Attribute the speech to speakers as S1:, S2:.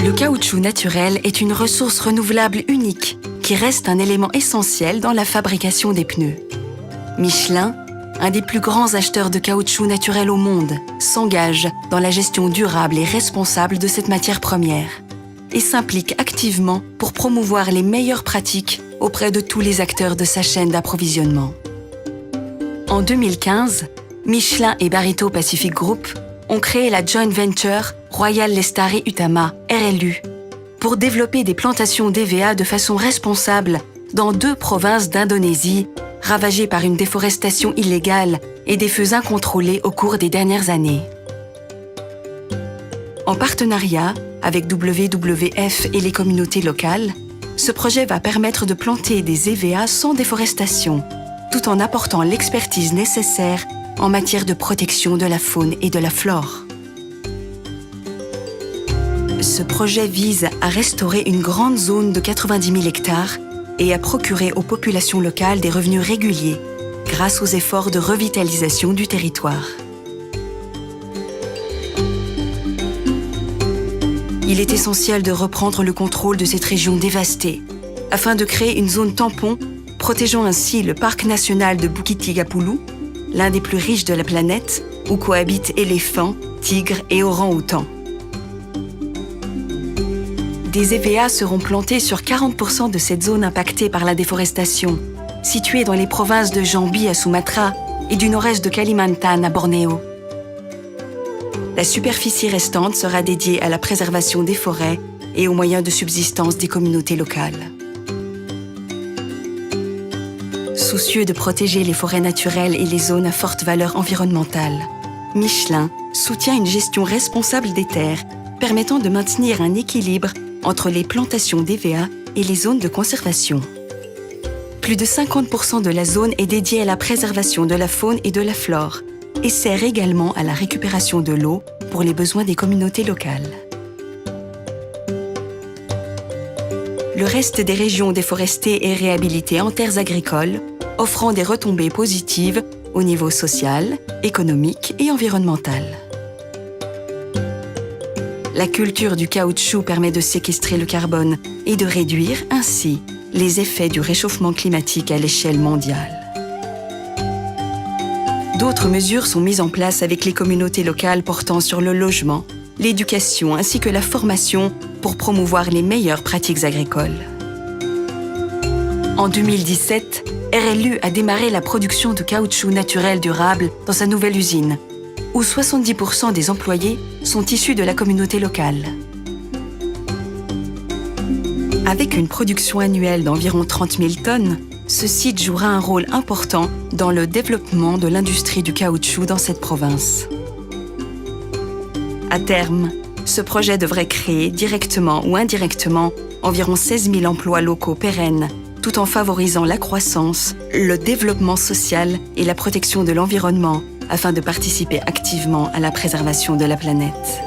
S1: Le caoutchouc naturel est une ressource renouvelable unique qui reste un élément essentiel dans la fabrication des pneus. Michelin, un des plus grands acheteurs de caoutchouc naturel au monde, s'engage dans la gestion durable et responsable de cette matière première et s'implique activement pour promouvoir les meilleures pratiques auprès de tous les acteurs de sa chaîne d'approvisionnement. En 2015, Michelin et Barito Pacific Group ont créé la joint venture Royal Lestari Utama, RLU, pour développer des plantations d'EVA de façon responsable dans 2 provinces d'Indonésie, ravagées par une déforestation illégale et des feux incontrôlés au cours des dernières années. En partenariat avec WWF et les communautés locales, ce projet va permettre de planter des EVA sans déforestation, tout en apportant l'expertise nécessaire en matière de protection de la faune et de la flore. Ce projet vise à restaurer une grande zone de 90 000 hectares et à procurer aux populations locales des revenus réguliers grâce aux efforts de revitalisation du territoire. Il est essentiel de reprendre le contrôle de cette région dévastée afin de créer une zone tampon protégeant ainsi le parc national de Bukit Tigapulu, l'un des plus riches de la planète, où cohabitent éléphants, tigres et orang-outans. Des EVA seront plantés sur 40% de cette zone impactée par la déforestation, située dans les provinces de Jambi à Sumatra et du nord-est de Kalimantan à Bornéo. La superficie restante sera dédiée à la préservation des forêts et aux moyens de subsistance des communautés locales. Soucieux de protéger les forêts naturelles et les zones à forte valeur environnementale, Michelin soutient une gestion responsable des terres permettant de maintenir un équilibre entre les plantations d'EVA et les zones de conservation. Plus de 50% de la zone est dédiée à la préservation de la faune et de la flore et sert également à la récupération de l'eau pour les besoins des communautés locales. Le reste des régions déforestées est réhabilité en terres agricoles, offrant des retombées positives au niveau social, économique et environnemental. La culture du caoutchouc permet de séquestrer le carbone et de réduire ainsi les effets du réchauffement climatique à l'échelle mondiale. D'autres mesures sont mises en place avec les communautés locales portant sur le logement, l'éducation ainsi que la formation pour promouvoir les meilleures pratiques agricoles. En 2017, RLU a démarré la production de caoutchouc naturel durable dans sa nouvelle usine, où 70% des employés sont issus de la communauté locale. Avec une production annuelle d'environ 30 000 tonnes, ce site jouera un rôle important dans le développement de l'industrie du caoutchouc dans cette province. À terme, ce projet devrait créer directement ou indirectement environ 16 000 emplois locaux pérennes, tout en favorisant la croissance, le développement social et la protection de l'environnement afin de participer activement à la préservation de la planète.